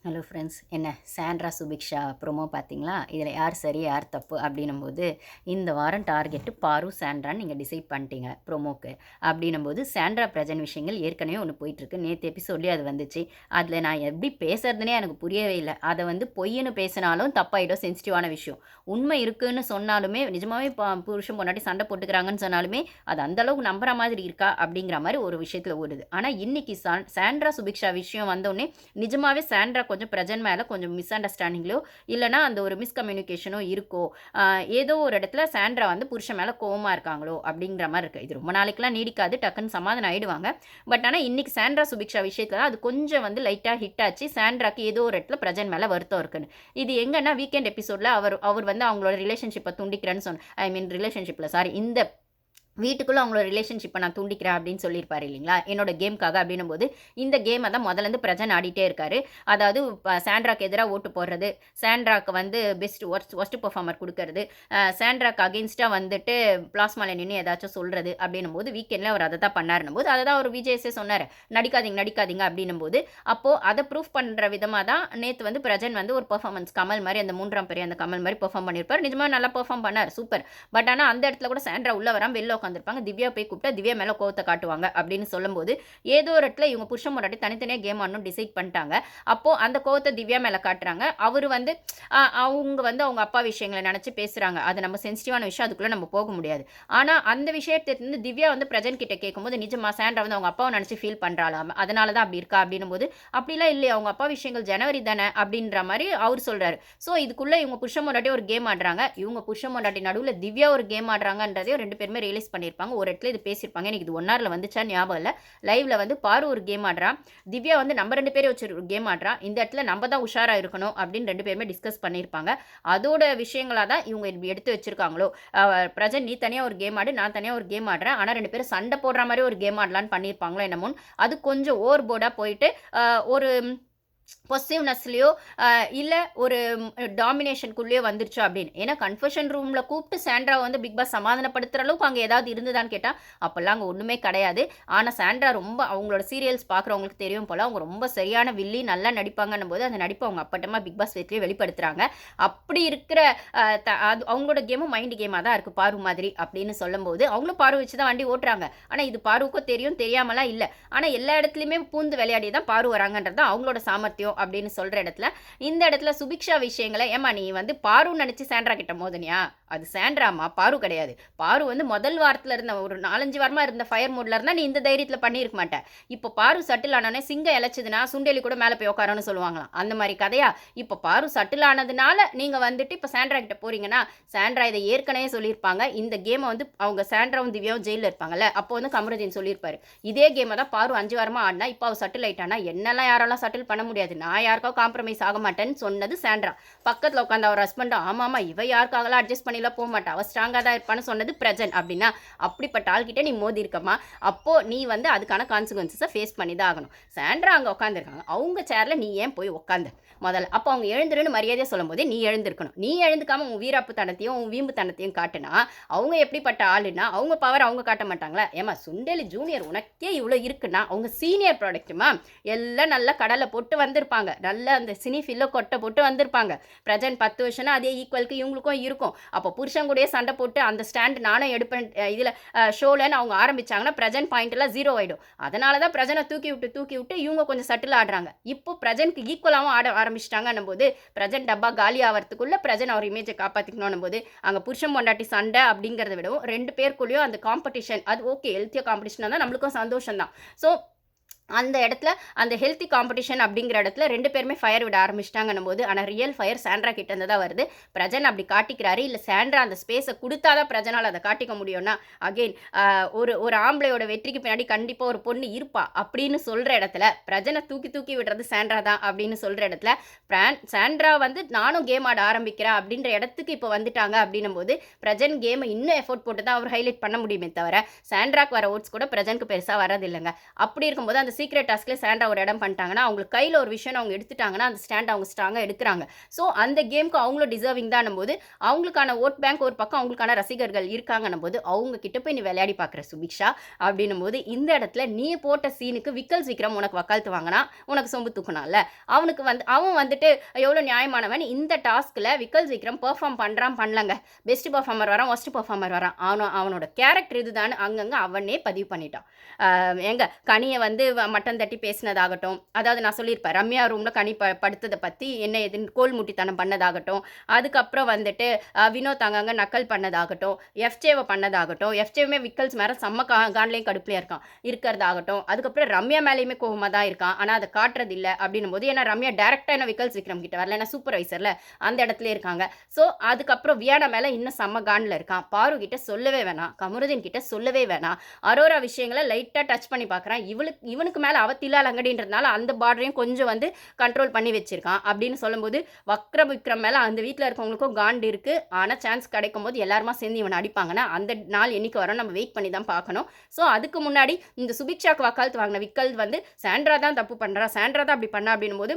Hello friends, என்ன Sandra Subiksha promo பார்த்தீங்களா? இதில் யார் சரி யார் தப்பு அப்படின்னும்போது, இந்த வாரம் டார்கெட்டு பாரு, சாண்ட்ரான்னு நீங்கள் டிசைட் பண்ணிட்டீங்க ப்ரோமோக்கு. அப்படின்னும்போது சாண்ட்ரா பிரஜன் விஷயங்கள் ஏற்கனவே ஒன்று போயிட்டுருக்கு. நேற்று எபிசோட்லேயே அது வந்துச்சு. அதில் நான் எப்படி பேசுறதுனே எனக்கு புரியவே இல்லை. அதை வந்து பொய்ன்னு பேசினாலும் தப்பாயிடும், சென்சிட்டிவான விஷயம். உண்மை இருக்குன்னு சொன்னாலுமே, நிஜமாவே புருஷன் பொண்டாட்டி சண்டை போட்டுக்கிறாங்கன்னு சொன்னாலுமே, அது அந்தளவுக்கு நம்புற மாதிரி இருக்கா? அப்படிங்கிற மாதிரி ஒரு விஷயத்தில் ஓடுது. ஆனால் இன்னைக்கு சாண்ட்ரா சுபிக்ஷா விஷயம் வந்தோடனே நிஜமாவே சாண்ட்ரா கொஞ்சம் பிரஜன் மேலே கொஞ்சம் மிஸ் அண்டர்ஸ்டாண்டிங்லையோ இல்லைனா அந்த ஒரு மிஸ்கம்யூனிகேஷனோ இருக்கோ, ஏதோ ஒரு இடத்துல சாண்ட்ரா வந்து புருஷன் மேலே கோவமாக இருக்காங்களோ அப்படிங்கிற மாதிரி இருக்குது. இது ரொம்ப நாளைக்கெல்லாம் நீடிக்காது, டக்குன்னு சமாதானம் ஆகிடுவாங்க. பட் ஆனால் இன்னைக்கு சாண்ட்ரா சுபிக்ஷா விஷயத்தில் அது கொஞ்சம் வந்து லைட்டாக ஹிட் ஆச்சு. சாண்ட்ராக்கு ஏதோ ஒரு இடத்துல பிரஜன் மேலே வருத்தம் இருக்குன்னு. இது எங்கன்னா வீக்கெண்ட் எபிசோடில் அவர் அவர் வந்து அவங்களோட ரிலேஷன்ஷிப்பை துண்டிக்கிறேன்னு ஐ மீன் ரிலேஷன்ஷிப்பில் சாரி இந்த வீட்டுக்குள்ளே அவங்களோட ரிலேஷன்ஷிப்பை நான் துண்டிக்கிறேன் அப்படின்னு சொல்லியிருப்பாரு இல்லைங்களா, என்னோட கேம்காக அப்படின்னும் போது இந்த கேமை தான் முதலேருந்து பிரஜன் ஆடிட்டே இருக்காரு. அதாவது சாண்ட்ராக்கு எதிராக ஓட்டு போடுறது, சாண்ட்ராக்கு வந்து பெஸ்ட் ஒஸ்ட் பெர்ஃபார்மர் கொடுக்கறது, சாண்ட்ராக்கு அகெயின்ஸ்டாக வந்துட்டு பிளாஸ்மாவில் நின்று ஏதாச்சும் சொல்கிறது அப்படின்னும் போது வீக்கெண்டில் அவர் அதை தான் பண்ணாருன்னும் போது அதை தான் அவர் விஜய்ஸே சொன்னார், நடிக்காதீங்க நடிக்காதீங்க அப்படின்னும் போது அப்போது அதை ப்ரூஃப் பண்ணுற விதமாக தான் நேற்று வந்து பிரஜன் வந்து ஒரு பெர்ஃபார்மன்ஸ் கமல் மாதிரி அந்த மூன்றாம் பெரிய அந்த கமல் மாதிரி பெர்ஃபார்ம் பண்ணியிருப்பார். நிஜமாக நல்லா பெர்ஃபார்ம் பண்ணார், சூப்பர். பட் ஆனால் அந்த இடத்துல கூட சாண்ட்ரா உள்ள வராமல் வெளில உட்காந்துருப்பாங்க. திவ்யா போய் கூப்பிட்டா திவ்யா மேலே கோவத்தை காட்டுவாங்க அப்படின்னு சொல்லும்போது ஏதோ ஒரு இடத்துல இவங்க புருஷன் முன்னாடி தனித்தனியாக கேம் ஆடணும் டிசைட் பண்ணிட்டாங்க. அப்போது அந்த கோவத்தை திவ்யா மேலே காட்டுறாங்க. அவர் வந்து அவங்க வந்து அவங்க அப்பா விஷயங்களை நினச்சி பேசுகிறாங்க. அது நம்ம சென்சிட்டிவான விஷயம், அதுக்குள்ளே நம்ம போக முடியாது. ஆனால் அந்த விஷயத்தை வந்து திவ்யா வந்து பிரஜன் கிட்ட கேட்கும்போது நிஜமா சாண்ட்ரா வந்து அவங்க அப்பாவை நினச்சி ஃபீல் பண்ணுறாளாம், அதனால தான் அப்படி இருக்கா அப்படின்னும் போது அப்படிலாம் இல்லையா, அவங்க அப்பா விஷயங்கள் ஜனவரி தானே அப்படின்ற மாதிரி அவர் சொல்கிறாரு. ஸோ இதுக்குள்ளே இவங்க புருஷன் முன்னாடி ஒரு கேம் ஆடுறாங்க, இவங்க புருஷன் முன்னாடி நடுவில் திவ்யா ஒரு கேம் ஆடுறாங்கன்றதையும் ரெண்டு பேருமே ரியலைஸ் பண்ணியிருப்பாங்க. ஒரு இடத்துல இது பேசியிருப்பாங்க, எனக்கு இது 1 ஹவர்ல வந்துச்சா ஞாபகம் இல்லை. லைவ்ல வந்து பாரு ஒரு கேம் ஆடுறா, திவ்யா வந்து நம்ம 2 பேரும் வச்சு ஒரு கேம் ஆடுறா, இந்த இடத்துல நம்ம தான் உஷாரா இருக்கணும் அப்படின்னு 2 பேருமே டிஸ்கஸ் பண்ணியிருப்பாங்க. அதோட விஷயங்களா தான் இவங்க இப்படி எடுத்து வச்சிருக்காங்களோ, பிரஜன் நீ தனியாக ஒரு கேம் ஆடு, நான் தனியாக ஒரு கேம் ஆடுறேன், ஆனால் 2 பேரும் சண்டை போடுற மாதிரி ஒரு கேம் ஆடலான்னு பண்ணியிருப்பாங்களோ என்னமோ. அது கொஞ்சம் ஓவர் போர்டாக போயிட்டு ஒரு பொசிவ்னஸ்லையோ இல்லை ஒரு டாமினேஷனுக்குள்ளேயோ வந்துருச்சு அப்படின்னு. ஏன்னா கன்ஃபெஷன் ரூமில் கூப்பிட்டு சாண்ட்ரா வந்து பிக் பாஸ் சமாதானப்படுத்துகிற அளவுக்கு அங்கே ஏதாவது இருந்ததான்னு கேட்டால் அப்போல்லாம் அங்கே ஒன்றுமே கிடையாது. ஆனால் சாண்ட்ரா ரொம்ப அவங்களோட சீரியல்ஸ் பார்க்குறவங்களுக்கு தெரியும் போல் அவங்க ரொம்ப சரியான வில்லி, நல்லா நடிப்பாங்கன்னும் போது அந்த நடிப்பை அவங்க அப்பட்டமாக பிக் பாஸ் வீட்லேயே வெளிப்படுத்துகிறாங்க. அப்படி இருக்கிற அது அவங்களோட கேமும் மைண்ட் கேமாக தான் இருக்குது பாரு மாதிரி அப்படின்னு சொல்லும்போது அவங்களும் பாரு வச்சு தான் வண்டி ஓட்டுறாங்க. ஆனால் இது பாருவுக்கும் தெரியும், தெரியாமலாம் இல்லை. ஆனால் எல்லா இடத்துலையுமே பூந்து விளையாடி தான் பாரு வராங்கன்றது தான் அவங்களோட சாமர்த்தியம் அப்படின்னு சொல்ற இடத்துல இந்த இடத்துல சுபிக்ஷா விஷயங்களை ஏமா நீ வந்து பாரு நினைச்சு சாண்ட்ரா கிட்ட மோதனியா, அது சாண்ட்ராமா பாரு கிடையாது. பாரு வந்து முதல் வாரத்தில் இருந்த ஒரு 4-5 வாரமா இருந்த ஃபயர் மூட்ல இருந்தா நீ இந்த தைரியத்தில் பண்ணியிருக்க மாட்டேன். இப்போ பாரு சட்டில் ஆனோடனே சிங்கம் இழைச்சதுன்னா சுண்டெலி கூட மேலே போய் உட்காரன்னு சொல்லுவாங்களாம், அந்த மாதிரி கதையா. இப்போ பாரு சட்டில் ஆனதுனால நீங்க வந்துட்டு இப்போ சாண்ட்ரா கிட்ட போறீங்கன்னா, சாண்ட்ரா இதை ஏற்கனவே சொல்லியிருப்பாங்க. இந்த கேமை வந்து அவங்க சாண்ட்ராவும் திவ்யாவும் ஜெயிலில் இருப்பாங்கல்ல, அப்போ வந்து கமருதீன் சொல்லியிருப்பாரு, இதே கேமை தான் பாரு 5 வாரமா ஆடினா இப்போ அவ சட்டில் ஆயிட்டானா என்னெல்லாம் யாரெல்லாம் சட்டில் பண்ண முடியாது, நான் யாருக்கோ காம்ப்ரமைஸ் ஆக மாட்டேன்னு சொன்னது சாண்ட்ரா. பக்கத்தில் உட்காந்து அவர் ஹஸ்பண்ட் ஆமாமா இவ யாருக்காகலாம் அட்ஜஸ்ட் பண்ணிலாம் போக மாட்டா, அவள் ஸ்ட்ராங்காக தான் இருப்பான்னு சொன்னது பிரஜன். அப்படின்னா அப்படிப்பட்ட ஆள்கிட்ட நீ மோதி இருக்கமா, அப்போ நீ வந்து அதுக்கான கான்சிக்வன்சஸை ஃபேஸ் பண்ணி தான் ஆகணும். சாண்ட்ரா அங்கே உட்காந்துருக்காங்க, அவங்க சேர்ல நீ ஏன் போய் உட்காந்து முதல்ல அப்போ அவங்க எழுந்துருன்னு மரியாதையாக சொல்லும் போதே நீ எழுந்திருக்கணும். நீ எழுந்துக்காம உன் வீராப்பு தனத்தையும் உன் வீம்பு தனத்தையும் காட்டுனா அவங்க எப்படிப்பட்ட ஆளுன்னா அவங்க பவர் அவங்க காட்ட மாட்டாங்களா. ஏமா சுண்டெலி ஜூனியர் உனக்கே இவ்வளோ இருக்குன்னா அவங்க சீனியர் ப்ராடக்ட்டுமா, எல்லாம் நல்லா கடலை போட்டு வந்திருப்பாங்க, நல்ல அந்த சினி ஃபில்லோ கொட்டை போட்டு வந்திருப்பாங்க. பிரஜன் 10 வருஷம்னா அதே ஈக்குவலுக்கு இவங்களுக்கும் இருக்கும். அப்போ புருஷன் கூடயே சண்டை போட்டு அந்த ஸ்டாண்ட் நானும் எடுப்பேன் இதில் ஷோலன்னு அவங்க ஆரம்பிச்சாங்கன்னா பிரஜன் பாயிண்ட் எல்லாம் 0 ஆகிடும். அதனால தான் பிரஜனை தூக்கி விட்டு இவங்க கொஞ்சம் சட்டில் ஆடுறாங்க. இப்போ பிரஜனுக்கு ஈக்குவலாகவும் ஆட ஆரம்பிச்சிட்டாங்கன்னும் போது பிரஜன் டப்பா காலி ஆகிறதுக்குள்ள பிரஜன் அவர் இமேஜை காப்பாற்றிக்கணும் போது அங்கே புருஷன் பொண்டாட்டி சண்டை அப்படிங்கிறத விடவும் 2 பேருக்குள்ளேயும் அந்த காம்படிஷன் அது ஓகே, ஹெல்த்தியாக காம்படிஷனாக தான் நம்மளுக்கும் சந்தோஷம் தான். ஸோ அந்த இடத்துல அந்த ஹெல்த்தி காம்படிஷன் அப்படிங்கிற இடத்துல 2 பேருமே ஃபயர் விட ஆரம்பிச்சிட்டாங்கன்னும் போது ஆனால் ரியல் ஃபயர் சாண்ட்ரா கிட்ட இருந்து தான் வருது. பிரஜன் அப்படி காட்டிக்கிறாரு, இல்லை சாண்ட்ரா அந்த ஸ்பேஸை கொடுத்தா தான் பிரஜனால் அதை காட்டிக்க முடியும்னா அகெயின் ஒரு ஆம்பளையோட வெற்றிக்கு பின்னாடி கண்டிப்பாக ஒரு பொண்ணு இருப்பா அப்படின்னு சொல்கிற இடத்துல பிரஜனை தூக்கி விடுறது சாண்ட்ரா தான் அப்படின்னு சொல்கிற இடத்துல சாண்ட்ரா வந்து நானும் கேம் ஆட ஆரம்பிக்கிறேன் அப்படின்ற இடத்துக்கு இப்போ வந்துட்டாங்க அப்படின்னும் போது பிரஜன் கேமை இன்னும் எஃபோர்ட் போட்டு தான் அவர் ஹைலைட் பண்ண முடியுமே தவிர சாண்ட்ராக்கு வர ஓட்ஸ் கூட பிரஜனுக்கு பெருசாக வரதில்லைங்க. அப்படி இருக்கும்போது அந்த அந்த சீக்ரெட் டாஸ்க்ல சாண்ட்ரா ஒரு இடம் பண்ணிட்டாங்கன்னா, அவங்களுக்கு கையில ஒரு விஷயம் அவங்க எடுத்துட்டாங்கன்னா, அந்த ஸ்டாண்ட் அவங்க ஸ்ட்ராங்கா எடுக்குறாங்க. ஸோ அந்த கேம்க்கு அவங்களும் டிசர்விங் தான்னும்போது, அவங்களுக்கான வோட் பேங்க் ஒரு பக்கம், அவங்களுக்கான ரசிகர்கள் இருக்காங்கன்னும்போது, அவங்க கிட்ட போய் நீ விளையாடி பார்க்குற சுபிக்ஷா அப்படின்னும்போது, இந்த இடத்துல நீ போட்ட சீனுக்கு விக்கல் விக்ரம் உனக்கு வக்காலத்து வாங்குனா, உனக்கு சொம்பு தூக்குனான்ல. அவன் வந்துட்டு எவ்வளோ நியாயமானவன். இந்த டாஸ்க்ல விக்கல் விக்ரம் பெர்ஃபார்ம் பண்றான், பண்ணலங்க. பெஸ்ட் பெர்ஃபார்மர் வரான், வொர்ஸ்ட் பெர்ஃபார்மர் வரான். அவனோட கேரக்டர் இதுதான்னு அங்கங்க அவனே பதிவு பண்ணிட்டான். எங்க கனிய வந்து மட்டன் தட்டி பேசினதாகட்டும், அதாவது நான் சொல்லியிருப்பேன், ரம்யா ரூம்ல கனி படுத்ததை பத்தி என்ன ஏதுன்னு கோல்முட்டித்தனம் பண்ணதாகட்டும், அதுக்கப்புறம் வந்துட்டு வினோத் அங்கங்க நக்கல் பண்ணதாகட்டும், எஃப்ஜேவை பண்ணதாகட்டும், எஃப்ஜேவுமே விக்கல்ஸ் மேல செம்ம கான்லையும் கடுப்புலையும் இருக்கிறதாகட்டும், அதுக்கப்புறம் ரம்யா மேலேயுமே கோவமாக தான் இருக்கான். ஆனால் அதை காட்டுறது இல்லை அப்படின்னும் போது, ஏன்னா ரம்யா டேரக்டாக என்ன விக்கல்ஸ் விக்ரம் கிட்ட வரல, ஏன்னா சூப்பர்வைசரில் அந்த இடத்துல இருக்காங்க. ஸோ அதுக்கப்புறம் வியானா மேலே இன்னும் செம்ம காண்டில் இருக்கான். பாரு கிட்ட சொல்லவே வேணாம், கமருதீன் கிட்ட சொல்லவே வேணாம். அரோரா விஷயங்களை லைட்டாக டச் பண்ணி பார்க்குறான். இவனுக்கு மேலே அவ தில்லால் அங்கடின்றதுனால அந்த பார்டரையும் கொஞ்சம் வந்து கண்ட்ரோல் பண்ணி வச்சிருக்கான். அப்படின்னு சொல்லும்போது விக்ரம் மேலே அந்த வீட்டில் இருக்கவங்களுக்கும் காண்டு இருக்குது. ஆனால் சான்ஸ் கிடைக்கும் போது எல்லாருமா சேர்ந்து இவனை அடிப்பாங்கன்னா அந்த நாள் என்னைக்கு வரும் நம்ம வெயிட் பண்ணி தான் பார்க்கணும். ஸோ அதுக்கு முன்னாடி இந்த சுபிக்ஷாக்கு வக்காலத்து வாங்கின விக்கல் வந்து சாண்ட்ரா தான் தப்பு பண்ணுறா, சாண்ட்ரா தான் அப்படி பண்ணா அப்படின்னும் போது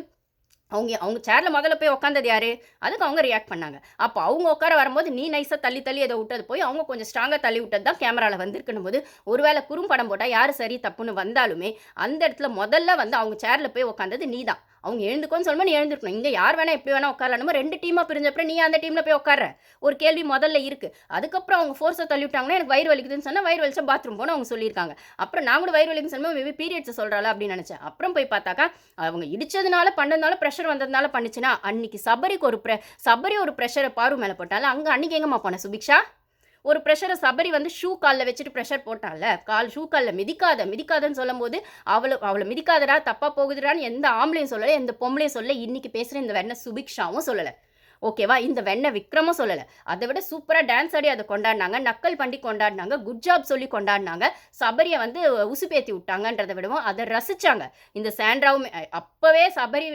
அவங்க சேரில் முதல்ல போய் உட்காந்தது யாரு? அதுக்கு அவங்க ரியாக்ட் பண்ணாங்க. அப்போ அவங்க உட்கார வரும்போது நீ நைஸாக தள்ளி எதை விட்டது போய் அவங்க கொஞ்சம் ஸ்ட்ராங்காக தள்ளி விட்டது தான் கேமராவில் வந்திருக்குன்னும் போது, ஒருவேளை குறும்படம் போட்டால் யார் சரி தப்புன்னு வந்தாலுமே அந்த இடத்துல முதல்ல வந்து அவங்க சேரில் போய் உட்காந்தது நீ தான். அவங்க எழுந்துக்கோன்னு சொல்லும்போது நீ எழுந்திருக்கணும். இங்கே யார் வேணா எப்படி வேணா உட்காரலாமோ 2 டீமாக பிரிஞ்சப்பறம் நீ அந்த டீமில் போய் உட்கார ஒரு கேள்வி முதல்ல இருக்குது. அதுக்கப்புறம் அவங்க ஃபோர்ஸை தள்ளி விட்டாங்கன்னா எனக்கு வயிறு வலிக்குதுன்னு சொன்னால் வயிறு வலிச்சா பாத்ரூம் போனால் அவங்க சொல்லியிருக்காங்க. அப்புறம் நான் கூட வயிறு வலிக்குன்னு சொல்லும்போது மேபி பீரியட்ஸை சொல்கிறாளா அப்படின்னு நினச்சேன். அப்புறம் போய் பார்த்தாக்கா அவங்க இடிச்சதுனால பண்ணதுனால ப்ரெஷர் வந்ததுனால பண்ணிச்சுன்னா அன்னைக்கு சபரி ஒரு ப்ரெஷரை பாரு மேலே போட்டால அங்கே அன்னைக்கு எங்கம்மா போன சுபிக்ஷா? ஒரு ப்ரெஷரை சபரி வந்து ஷூ காலில் வச்சுட்டு ப்ரெஷர் போட்டால, ஷூ காலில் மிதிக்காதன்னு சொல்லும் போது அவளை மிதிக்காதடா தப்பாக போகுதுடான்னு எந்த ஆம்பளையும் சொல்லலை, எந்த பொம்பளையும் சொல்லலை. இன்னைக்கு பேசுகிற இந்த வெண்ண சுபிக்ஷாவும் சொல்லலை. ஓகேவா? இந்த வெண்ண விக்ரமும் சொல்லலை. அதை விட சூப்பராக டான்ஸ் ஆடி அதை கொண்டாடினாங்க, நக்கல் பண்ணி கொண்டாடினாங்க, குட் ஜாப் சொல்லி கொண்டாடினாங்க, சபரியை வந்து உசுப்பேத்தி விட்டாங்கன்றதை விடவும் அதை ரசித்தாங்க. இந்த சாண்ட்ராவும் அப்போவே சபரி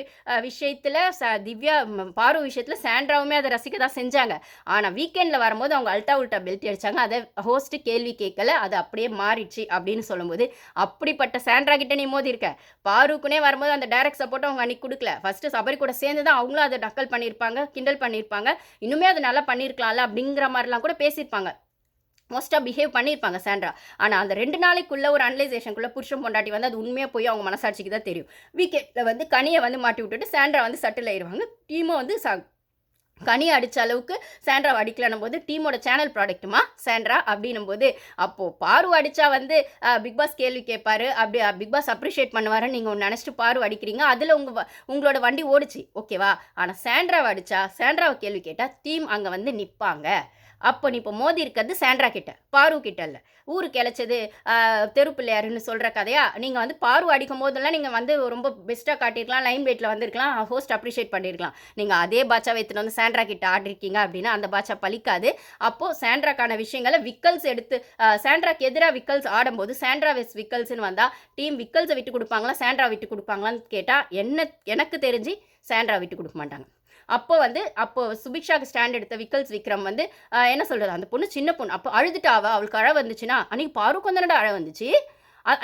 விஷயத்தில் திவ்யா பாரு விஷயத்தில் சாண்ட்ராவுமே அதை ரசிக்க தான் செஞ்சாங்க. ஆனால் வீக்கெண்டில் வரும்போது அவங்க அல்ட்டா உல்ட்டா பெல்ட் அடித்தாங்க. அதை ஹோஸ்ட்டு கேள்வி கேட்கல, அது அப்படியே மாறிடுச்சு அப்படின்னு சொல்லும்போது, அப்படிப்பட்ட சாண்ட்ரா கிட்ட நீ மோதி இருக்க. பாருக்குனே வரும்போது அந்த டைரக்ட் சப்போர்ட் அவங்க அன்னைக்கு கொடுக்கல. ஃபஸ்ட்டு சபரி கூட சேர்ந்து தான் அவங்களும் அதை நக்கல் பண்ணியிருப்பாங்க, கிண்டல் பண்ணியிருப்பாங்க. இன்னுமே அதை நல்லா பண்ணியிருக்கலாம்ல அப்படிங்கிற மாதிரிலாம் கூட பேசியிருப்பாங்க. மோஸ்ட்டாக பிஹேவ் பண்ணியிருப்பாங்க சாண்ட்ரா. ஆனால் அந்த 2 நாளைக்குள்ளே ஒரு அனலைசேஷனுக்குள்ளே புருஷன் பொண்டாட்டி வந்து அது உண்மையாக போய் அவங்க மனசாட்சிக்கு தான் தெரியும். வீக்கெண்டில் வந்து கனியை வந்து மாட்டி விட்டுட்டு சாண்ட்ரா வந்து சட்டில் ஆயிடுவாங்க. டீமும் வந்து கனியை அடித்த அளவுக்கு சாண்ட்ராவை அடிக்கலன்னும் போது டீமோட சேனல் ப்ராடக்ட்டுமா சாண்ட்ரா அப்படின்னும் போது, அப்போது பாரு அடித்தா வந்து பிக் பாஸ் கேள்வி கேட்பாரு, அப்படி பிக் பாஸ் அப்ரிஷியேட் பண்ணுவாருன்னு நீங்கள் ஒன்று நினச்சிட்டு பாரு அடிக்கிறீங்க. அதில் உங்களோட வண்டி ஓடிச்சு ஓகேவா? ஆனால் சாண்ட்ராவை அடித்தா சாண்ட்ராவை கேள்வி கேட்டால் டீம் அங்கே வந்து நிற்பாங்க. அப்போ நீ இப்போ மோதி இருக்கிறது சாண்ட்ரா கிட்ட, பாரு கிட்ட இல்லை. ஊருக்கு இழைச்சது தெரு பிள்ளையாருன்னு சொல்கிற கதையா? நீங்கள் வந்து பாரு அடிக்கும் போதெல்லாம் நீங்கள் வந்து ரொம்ப பெஸ்ட்டாக காட்டியிருக்கலாம், லைன் வெயிட்டில் வந்திருக்கலாம், ஹோஸ்ட் அப்ரிஷியேட் பண்ணியிருக்கலாம். நீங்கள் அதே பாட்சா வைத்துட்டு வந்து சாண்ட்ரா கிட்ட ஆடிருக்கீங்க அப்படின்னா அந்த பாட்சா பலிக்காது. அப்போது சாண்ட்ராக்கான விஷயங்களை விக்கல்ஸ் எடுத்து சாண்ட்ராக்கு எதிராக விக்கல்ஸ் ஆடும்போது சாண்ட்ரா வெஸ் விக்கல்ஸ்ன்னு வந்தால் டீம் விக்கல்ஸை விட்டு கொடுப்பாங்களா சாண்ட்ரா விட்டு கொடுப்பாங்களான்னு கேட்டால் எனக்கு தெரிஞ்சு சாண்ட்ரா விட்டு கொடுக்க மாட்டாங்க. அப்போ சுபிக்ஷாக்கு ஸ்டாண்ட் எடுத்த விக்கல்ஸ் விக்ரம் வந்து என்ன சொல்கிறது, அந்த பொண்ணு சின்ன பொண்ணு, அப்போ அழுதுட்டாவா அவளுக்கு அழ வந்துச்சுன்னா, அன்றைக்கி பாருக்கு வந்தனடா அழ வந்துச்சு.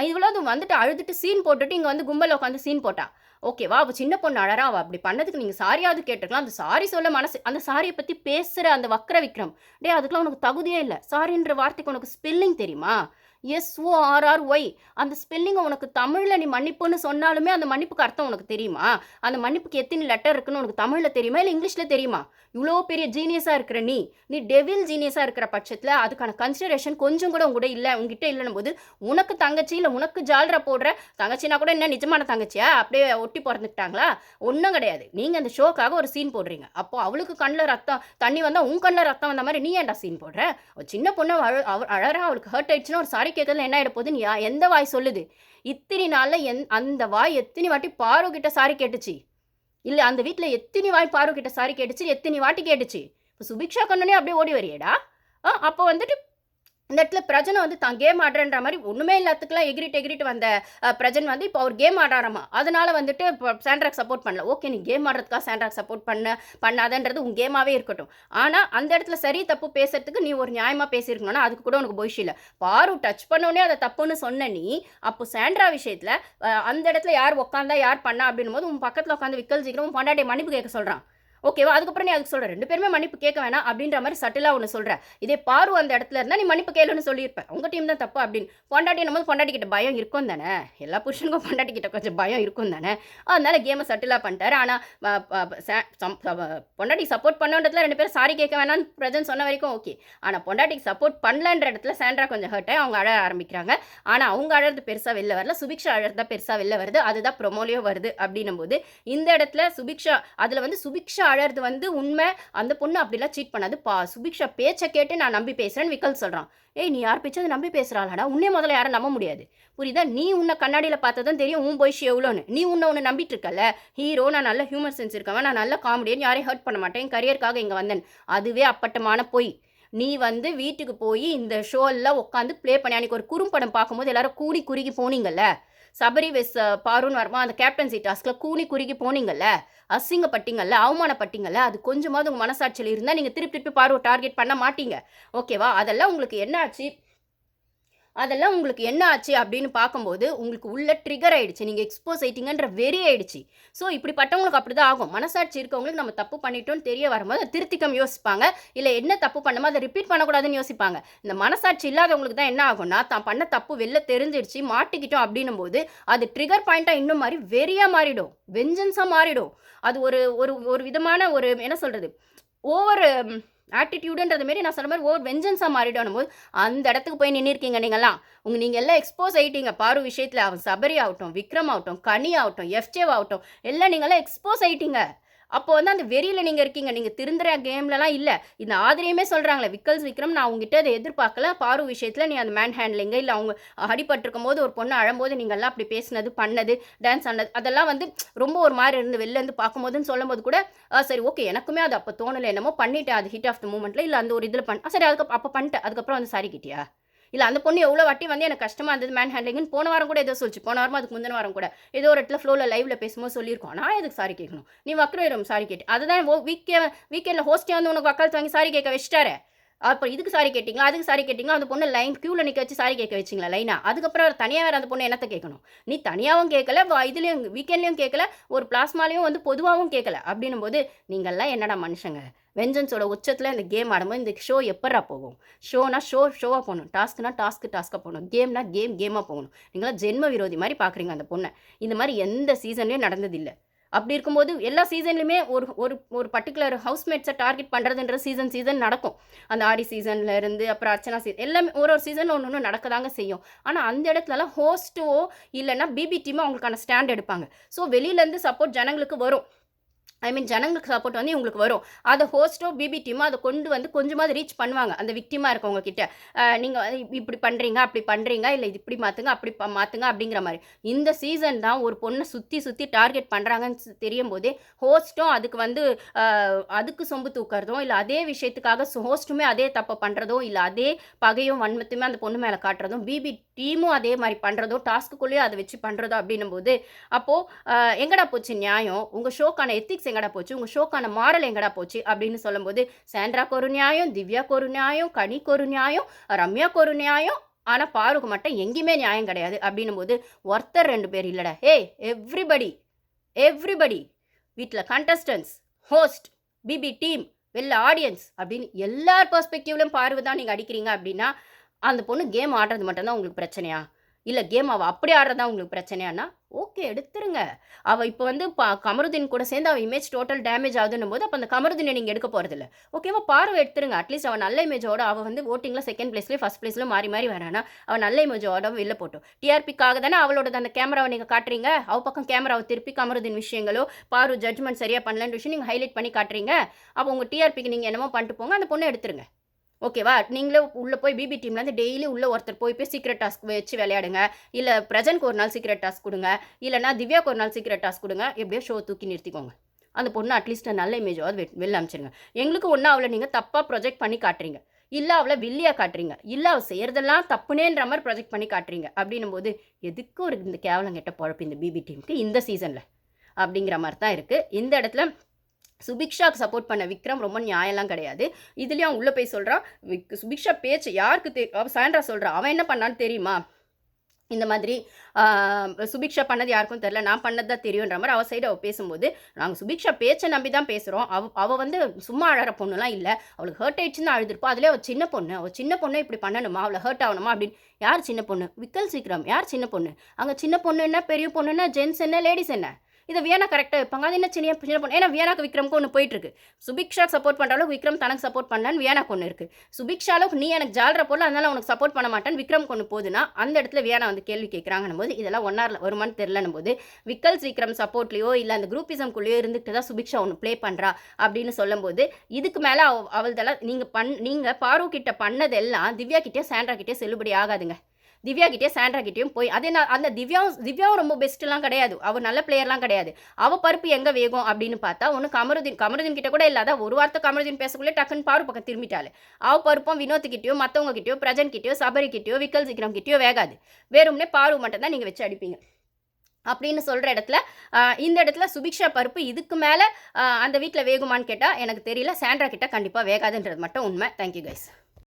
இவ்வளோ வந்துட்டு அழுதுட்டு சீன் போட்டுட்டு இங்கே வந்து கும்பலில் உட்காந்து சீன் போட்டா ஓகேவா? அவள் சின்ன பொண்ணு அழறா, அவள் அப்படி பண்ணதுக்கு நீங்கள் சாரியாவது கேட்டுக்கலாம். அந்த சாரி சொல்ல மனசு, அந்த சாரியை பற்றி பேசுகிற அந்த வக்ர விக்ரம், அதுக்கெலாம் உனக்கு தகுதியே இல்லை. சாரின்ற வார்த்தைக்கு உனக்கு ஸ்பெல்லிங் தெரியுமா? SORRY. அந்த ஸ்பெல்லிங்கை உனக்கு தமிழில் நீ மன்னிப்புன்னு சொன்னாலுமே அந்த மன்னிப்புக்கு அர்த்தம் உனக்கு தெரியுமா? அந்த மன்னிப்புக்கு எத்தனை லெட்டர் இருக்குன்னு உனக்கு தமிழில் தெரியுமா இல்லை இங்கிலீஷில் தெரியுமா? இவ்வளோ பெரிய ஜீனியஸாக இருக்கிற நீ டெவில் ஜீனியஸாக இருக்கிற பட்சத்தில் அதுக்கான கன்சிடரேஷன் கொஞ்சம் கூட உங்ககிட்ட இல்லைன்னும் போது, உனக்கு தங்கச்சி இல்லை உனக்கு ஜால்ரா போடுற தங்கச்சினா கூட என்ன நிஜமான தங்கச்சியா அப்படியே ஒட்டி பிறந்துக்கிட்டாங்களா? ஒன்றும் கிடையாது. நீங்கள் அந்த ஷோக்காக ஒரு சீன் போடுறீங்க. அப்போது அவளுக்கு கண்ணில் ரத்தம் தண்ணி வந்தால் உன் கண்ணில் ரத்தம் வந்த மாதிரி நீ ஏன்டா சீன் போடுற? ஒரு சின்ன பொண்ணு அழறா, அவளுக்கு ஹர்ட் ஆயிடுச்சுன்னா ஒரு சாரி கேட்கறதுல என்ன ஆகிட போகுதுன்னு எந்த வாய் சொல்லுது? இத்தனை நாளில் அந்த வாய் எத்தனை வாட்டி பாரு கிட்ட சாரி கேட்டுச்சு? இல்லை அந்த வீட்டில் எத்தனை வாய் பாரு கிட்ட சாரி கேட்டுச்சு? எத்தனை வாட்டி கேட்டுச்சு? இப்போ சுபிக்ஷா கண்ணனே அப்படியே ஓடி வரியேடா. அப்போ வந்துட்டு இந்த இடத்துல பிரஜனை வந்து தான் கேம் ஆடுறன்ற மாதிரி ஒன்றுமே இல்லாத்துக்குலாம் எகிரிட்டு வந்த பிரஜன் வந்து இப்போ அவர் கேம் ஆடாராமா. அதனால வந்துட்டு இப்போ சாண்ட்ராக்கு சப்போர்ட் பண்ணல. ஓகே, நீ கேம் ஆடுறதுக்காக சாண்ட்ராக்கு சப்போர்ட் பண்ணாதன்றது உன் கேமாவே இருக்கட்டும். ஆனா அந்த இடத்துல சரி தப்பு பேசுறதுக்கு நீ ஒரு நியாயமா பேசியிருக்கணும்னா அதுக்கு கூட உனக்கு பொய்ஷ் இல்ல. பாரு டச் பண்ணோனே அதை தப்புன்னு சொன்ன நீ, அப்போ சாண்ட்ரா விஷயத்துல அந்த இடத்துல யார் உட்காந்தா யார் பண்ணா அப்படின்னும் போது உன் பக்கத்துல உட்காந்து விக்கல் சீக்கிரம் உன் பொண்டாட்டியை மன்னிப்பு கேட்க சொல்றான். ஓகேவா? அதுக்கப்புறம் நீ அதுக்கு சொல்ற 2 பேருமே மன்னிப்பு கேட்க வேணாம் அப்படின்ற மாதிரி சட்டிலா ஒன்று சொல்ற. இதே பாரு அந்த இடத்துல இருந்தா நீ மன்னிப்பு கேளுன்னு சொல்லியிருப்ப. உங்க டீம் தான் தப்பு அப்படின்னு. பொண்டாட்டின்னும் போது பொண்டாட்டி கிட்ட பயம் இருக்கும் தானே. எல்லா புருஷனுக்கும் பொண்டாட்டி கிட்ட கொஞ்சம் பயம் இருக்கும் தானே. அதனால கேமை சட்டிலா பண்ணிட்டாரு. ஆனா பொண்டாட்டிக்கு சப்போர்ட் பண்ணன்றதுல 2 பேரும் சாரி கேட்க வேணாம்னு பிரஜன் சொன்ன வரைக்கும் ஓகே. ஆனா பொண்டாட்டிக்கு சப்போர்ட் பண்ணலன்ற இடத்துல சாண்ட்ரா கொஞ்சம் ஹர்ட் ஆகி அவங்க அழ ஆரம்பிக்கிறாங்க. ஆனா அவங்க அழறது பெருசா வெளில வரல. சுபிக்ஷா அழறதா பெருசா வெளில வருது. அதுதான் ப்ரொமோலயும் வருது அப்படின்னும் போது இந்த இடத்துல சுபிக்ஷா அதுல வந்து சுபிக்ஷா அழறது வந்து உண்மை. அந்த பொண்ணு அப்படிலாம் சீட் பண்ணாது. சுபிக்ஷா பேச்சை கேட்டு நான் நம்பி பேசுறேன்னு விக்கல் சொல்றான். ஏய், நீ யார் பேச்சாவது நம்பி பேசுறாளாடா? உன்னே முதல்ல யாரும் நம்ப முடியாது. புரியுதா? நீ உன்னை கண்ணாடியில் பார்த்ததும் தெரியும் உன் பொய்ஷ் எவ்வளோன்னு. நீ உன்னை நம்பிட்டு இருக்கல. ஹீரோ, நான் நல்ல ஹியூமர் சென்ஸ் இருக்கவன், நான் நல்ல காமெடியன், யாரையும் ஹர்ட் பண்ண மாட்டேன், கரியருக்காக இங்கே வந்தேன். அதுவே அப்பட்டமான பொய். நீ வந்து வீட்டுக்கு போய் இந்த ஷோ எல்லாம் உட்காந்து ப்ளே பண்ணி அன்னைக்கு ஒரு குறும்படம் பார்க்கும்போது எல்லாரும் கூடி குறுகி போனீங்கல்ல. சபரி வெஸ் பாருன்னு வருமா அந்த கேப்டன்சி டாஸ்கில் கூனி குறுகி போனீங்கல்ல, அசிங்கப்பட்டீங்கல்ல, அவமானப்பட்டீங்கல்ல, அது கொஞ்சமாவது உங்கள் மனசாட்சியில் இருந்தால் நீங்கள் திருப்பி திருப்பி பார்வை டார்கெட் பண்ண மாட்டீங்க. ஓகேவா? அதெல்லாம் உங்களுக்கு என்ன ஆச்சு அப்படின்னு பார்க்கும்போது உங்களுக்கு உள்ள ட்ரிகர் ஆயிடுச்சு. நீங்கள் எக்ஸ்போஸ் ஆயிட்டீங்கன்ற வெறி ஆயிடுச்சு. ஸோ இப்படிப்பட்டவங்களுக்கு அப்படி தான் ஆகும். மனசாட்சி இருக்கவங்களுக்கு நம்ம தப்பு பண்ணிட்டோம்னு தெரிய வரும்போது அதை திருத்திக்கம் யோசிப்பாங்க. இல்லை என்ன தப்பு பண்ணமோ அதை ரிப்பீட் பண்ணக்கூடாதுன்னு யோசிப்பாங்க. இந்த மனசாட்சி இல்லாதவங்களுக்கு தான் என்ன ஆகும்னா, தான் பண்ண தப்பு வெளில தெரிஞ்சிடுச்சு, மாட்டிக்கிட்டோம் அப்படின்னும் போது அது ட்ரிகர் பாயிண்ட்டாக இன்னும் மாதிரி வெறியாக மாறிடும், வெஞ்சன்ஸாக மாறிடும். அது ஒரு ஒரு ஒரு விதமான ஒரு என்ன சொல்கிறது, ஓவர் ஆட்டிடியூடுன்றது மாரி நான் சொன்ன மாதிரி ஓவர் வெஞ்சன்ஸாக மாறிடணும் போது அந்த இடத்துக்கு போய் நின்றுருக்கீங்க நீங்கள்லாம். நீங்கள் எல்லாம் எக்ஸ்போஸ் ஆகிட்டீங்க பாரு விஷயத்தில். அவன் சபரி ஆகட்டும், விக்ரம் ஆகட்டும், கனி ஆகட்டும், எஃப்ஜேவ் ஆகட்டும், எல்லாம் நீங்கள்லாம் எக்ஸ்போஸ் ஆகிட்டீங்க. அப்போ வந்து அந்த வெறியில் நீங்கள் இருக்கீங்க. நீங்கள் திருந்துற கேம்லலாம் இல்லை. இந்த ஆதிரியுமே சொல்கிறாங்களே, விக்ரம் நான் உங்ககிட்ட அதை எதிர்பார்க்கல. பாரு விஷயத்தில் நீ அந்த மேன் ஹேண்ட்லிங்கு இல்லை அவங்க அடிபட்டிருக்கும் போது ஒரு பொண்ணு அழும்போது நீங்கள்லாம் அப்படி பேசினது, பண்ணது, டான்ஸ் ஆனது, அதெல்லாம் வந்து ரொம்ப ஒரு மாதிரி இருந்து வெளிலேருந்து பார்க்கும்போதுன்னு சொல்லும்போது கூட சரி ஓகே, எனக்குமே அது அப்போ தோணலை, என்னமோ பண்ணிட்டேன் அது ஹிட் ஆஃப் த மூமெண்ட்டில், இல்லை அந்த ஒரு இதில் சரி அப்போ பண்ணிட்டேன், அதுக்கப்புறம் வந்து சாரி கிட்டியா? இல்லை அந்த பொண்ணு எவ்வளோ வாட்டி வந்து எனக்கு கஷ்டமாக இருந்தது மேன் ஹேண்ட்லிங்னு போன வாரம் கூட ஏதோ சொல்லிச்சு. போன வாரமாக அதுக்கு முந்தின வாரம் கூட ஏதோ ஒரு இடத்துல ஃப்ளோவில் லைவில் பேசும்போது சொல்லியிருக்கோம். நான் எதுக்கு சாரி கேட்கணும்? நீ வக்கரம் சாரி கேட்டு அதுதான் வீக்கெண்டில் ஹோஸ்டே வந்து உனக்கு வக்காலத்து வாங்கி சாரி கேட்க வச்சிட்டாரு. அப்போ இதுக்கு சாரி கேட்டிங்களா, அதுக்கு சாரி கேட்டிங்களா, அந்த பொண்ணு லைன் க்யூவில் நிற்க வச்சு சாரி கேட்க வச்சிங்களா லைனா? அதுக்கப்புறம் தனியாக வேறு அந்த பொண்ணு என்னத்தை கேட்கணும்? நீ தனியாகவும் கேட்கல, இதுலேயும் வீக்கெண்ட்லேயும் கேட்கல, ஒரு பிளாஸ்மாலையும் வந்து பொதுவாகவும் கேட்கல. அப்படின்னும் போது நீங்கள்லாம் என்னடா மனுஷங்க? வெஞ்சன்ஸோட உச்சத்தில் இந்த கேம் ஆடும்போது இந்த ஷோ எப்படா போகும்? ஷோவாக போகணும். டாஸ்க்காக போகணும். கேம்னா கேமாக போகணும். நீங்களாம் ஜென்ம விரோதி மாதிரி பார்க்குறீங்க அந்த பொண்ணை. இந்த மாதிரி எந்த சீசன்லேயும் நடந்ததில்லை. அப்படி இருக்கும்போது எல்லா சீசன்லையுமே ஒரு ஒரு ஒரு பர்டிகுலர் ஹவுஸ்மேட்ஸை டார்கெட் பண்ணுறதுன்ற சீசன் நடக்கும். அந்த ஆடி சீசனில் இருந்து அப்புறம் அர்ச்சனா சீசன் எல்லாமே ஒரு சீசன் ஒன்று நடக்கதாங்க செய்யும். ஆனால் அந்த இடத்துலலாம் ஹோஸ்ட்டோ இல்லைன்னா பிபி டீமோ அவங்களுக்கான ஸ்டாண்ட் எடுப்பாங்க. ஸோ வெளியிலேருந்து சப்போர்ட் ஜனங்களுக்கு வரும். ஜனங்களுக்கு சப்போர்ட் வந்து இவங்களுக்கு வரும். அதை ஹோஸ்ட்டோ பிபி டீமோ அதை கொண்டு வந்து கொஞ்சமாவது ரீச் பண்ணுவாங்க அந்த விக்டிமாக இருக்கவங்க கிட்ட. நீங்கள் இப்படி பண்ணுறீங்க, அப்படி பண்ணுறீங்க, இல்லை இது இப்படி மாற்றுங்க, அப்படி மாற்றுங்க அப்படிங்கிற மாதிரி. இந்த சீசன் தான் ஒரு பொண்ணை சுற்றி டார்கெட் பண்ணுறாங்கன்னு தெரியும் போதே ஹோஸ்ட்டும் அதுக்கு வந்து அதுக்கு சொம்பு தூக்கிறதும், இல்லை அதே விஷயத்துக்காக ஹோஸ்ட்டுமே அதே தப்பை பண்ணுறதும், இல்லை அதே பகையும் வன்மத்துமே அந்த பொண்ணு மேலே காட்டுறதும், பிபி டீமும் அதே மாதிரி பண்ணுறதும், டாஸ்க்குள்ளேயே அதை வச்சு பண்ணுறதும் அப்படின்னும் போது அப்போது எங்கடா போச்சு நியாயம்? உங்கள் ஷோக்கான எத்திக்ஸ் எங்கடா போச்சு? உங்கள் ஷோக்கான மாரல் எங்கடா போச்சு அப்படின்னு சொல்லும்போது சாண்ட்ராக்கு ஒரு நியாயம், திவ்யாக்கு ஒரு நியாயம், கனிக்கு ஒரு நியாயம், ரம்யாக்கு ஒரு நியாயம், ஆனால் பாருக்கு மட்டும் எங்கேயுமே நியாயம் கிடையாது அப்படின்னும் போது ஒருத்தர் 2 பேர் இல்லைடா. எவ்ரிபடி வீட்டில் கண்டஸ்டன்ஸ், ஹோஸ்ட், பிபி டீம், வெளில ஆடியன்ஸ் அப்படின்னு எல்லார் பெர்ஸ்பெக்டிவ்லையும் பார்வை தான் நீங்கள் அடிக்கிறீங்க அப்படின்னா அந்த பொண்ணு கேம் ஆடுறது மட்டும்தான் உங்களுக்கு பிரச்சனையா? இல்லை கேம் அவள் அப்படி ஆடுறதா உங்களுக்கு பிரச்சனையானா ஓகே எடுத்துருங்க. அவள் இப்போ வந்து கமருதீன் கூட சேர்ந்து அவள் இமேஜ் டோட்டல் டேமேஜ் ஆகுதுன்னும் போது அப்போ அந்த கமருதீனை நீங்கள் எடுக்க போகிறதில்ல. ஓகேவா? பார்வை எடுத்துருங்க. அட்லீஸ்ட் அவள் நல்ல இமேஜோட அவள் வந்து ஓட்டிங்கில் செகண்ட் பிளேஸ்லேயும் ஃபஸ்ட் பிளேஸ்லையும் மாறி மாறி வரானா அவள் நல்ல இமேஜோட வெளில போட்டோம். டிஆர்பிக்காக தானே அவளோட அந்த கேமராவை நீங்கள் காட்டுறீங்க. அவள் பக்கம் கேமராவை திருப்பி கமருதீன் விஷயங்களோ பாரு ஜட்மெண்ட் சரியாக பண்ணலன்னு விஷயம் நீங்கள் ஹைலைட் பண்ணி காட்டுறீங்க. அப்போ உங்கள் டிஆர்பிக்கு நீங்கள் என்னமோ பண்ணிட்டு போங்க, அந்த பொண்ணை எடுத்துருங்க. ஓகேவா? நீங்களே உள்ளே போய் பிபி டீம்லேருந்து டெய்லி உள்ளே ஒருத்தர் போய் சீக்ரெட் டாஸ்க் வச்சு விளையாடுங்க. இல்லை பிரஜனுக்கு ஒரு நாள் சீக்ரெட் டாஸ்க் கொடுங்க, இல்லைனா திவ்யாவுக்கு ஒரு நாள் சீக்ரெட் டாஸ்க் கொடுங்க. எப்படியோ ஷோ தூக்கி நிறுத்திக்கோங்க. அந்த பொண்ணு அட்லீஸ்ட் நல்ல இமேஜாவது வெளில அனுப்பிச்சிருங்க. எங்களுக்கு ஒன்றா அவளை நீங்கள் தப்பாக ப்ரொஜெக்ட் பண்ணி காட்டுறீங்க. இல்லை அவளை வில்லியாக காட்டுறீங்க, இல்லை அவள் செய்கிறதெல்லாம் தப்புனேன்ற மாதிரி ப்ரொஜெக்ட் பண்ணி காட்டுறீங்க. அப்படின்னும் போது எதுக்கு ஒரு இந்த கேவலம் கெட்ட பொழப்பு இந்த பிபி டீமுக்கு இந்த சீசனில் அப்படிங்கிற மாதிரி தான் இருக்குது. இந்த இடத்துல சுபிக்ஷாவுக்கு சப்போர்ட் பண்ண விக்ரம் ரொம்ப நியாயம்லாம் கிடையாது. இதுலேயும் அவன் உள்ளே போய் சொல்கிறான், சுபிக்ஷா பேச்சு யாருக்கு அவள் சாண்ட்ரா சொல்கிறான், அவன் என்ன பண்ணான்னு தெரியுமா, இந்த மாதிரி சுபிக்ஷா பண்ணது யாருக்கும் தெரில, நான் பண்ணது தான் தெரியுன்ற மாதிரி அவள் சைடு அவள் பேசும்போது, நாங்கள் சுபிக்ஷா பேச்சை நம்பி தான் பேசுகிறோம், அவள் வந்து சும்மா அழகிற பொண்ணுலாம் இல்லை, அவளுக்கு ஹர்ட் ஆயிடுச்சுன்னு அழுதுருப்பா, அதிலே அவள் சின்ன பொண்ணு இப்படி பண்ணணுமா, அவளை ஹர்ட் ஆகணுமா அப்படின்னு. யார் சின்ன பொண்ணு? விக்கல் சீக்கிரம் யார் சின்ன பொண்ணு? அங்கே சின்ன பொண்ணு என்ன, பெரிய பொண்ணு என்ன, ஜென்ஸ் என்ன, லேடிஸ் என்ன? இதை வியானா கரெக்டாக வைப்பாங்க. அது என்ன சின்ன பொண்ணு? ஏன்னா வியானாக்கு விக்ரமுக்கு ஒன்று போயிட்டுருக்கு. சுபிக்ஷாக்கு சப்போர்ட் பண்ணுற அளவுக்கு விக்ரம் தனக்கு சப்போர்ட் பண்ணலான்னு வியானாக்கு ஒன்று இருக்குது. சுபிக்ஷா அளவுக்கு நீ எனக்கு ஜாலர போடல, அதனால உனக்கு சப்போர்ட் பண்ண மாட்டேன்னு விக்ரமுக்கு ஒன்று போகுதுன்னா, அந்த இடத்துல வியானா வந்து கேள்வி கேட்குறாங்கன்னும் போது, இதெல்லாம் ஒன்னாரில் வருமானு தெரிலன்னும் போது, விக்கல் விக்ரம் சப்போர்ட்லையோ இல்லை அந்த குரூப்பிசம்குள்ளேயோ இருந்துகிட்டு தான் சுபிக்ஷா ஒன்று ப்ளே பண்ணுறா அப்படின்னு சொல்லும்போது, இதுக்கு மேலே அவள்தெல்லாம் நீங்கள் பாரு கிட்ட பண்ணதெல்லாம் திவ்யா கிட்டேயும் சாண்ட்ரா கிட்டேயும் செல்லுபடி ஆகாதுங்க. திவ்யா கிட்டே சாண்ட்ரா கிட்டேயும் போய் அதே நான் அந்த திவ்யாவும் ரொம்ப பெஸ்ட்டுலாம் கிடையாது, அவள் நல்ல பிளேயர்லாம் கிடையாது. அவள் பருப்பு எங்கே வேகும் அப்படின்னு பார்த்தா ஒன்று கமருதீன் கிட்ட கூட இல்லாத ஒரு வார்த்தை கமருதீன் பேசக்குள்ளே டக்குன்னு பாரு பக்கம் திரும்பிட்டாள். அவள் பருப்பும் வினோத்துக்கிட்டேயோ மற்றவங்க கிட்டேயோ பிரஜன் கிட்டேயோ சபரி கிட்டேயோ விக்கல் விக்ரம் கிட்டேயோ வேகாது. வேறும்னே பாரு மட்டும் தான் நீங்கள் வச்சு அடிப்பீங்க அப்படின்னு சொல்கிற இடத்துல இந்த இடத்துல சுபிக்ஷா பருப்பு இதுக்கு மேலே அந்த வீட்டில் வேகுமான்னு கேட்டால் எனக்கு தெரியல. சாண்ட்ரா கிட்ட கண்டிப்பாக வேகாதுன்றது மட்டும் உண்மை. Thank you guys.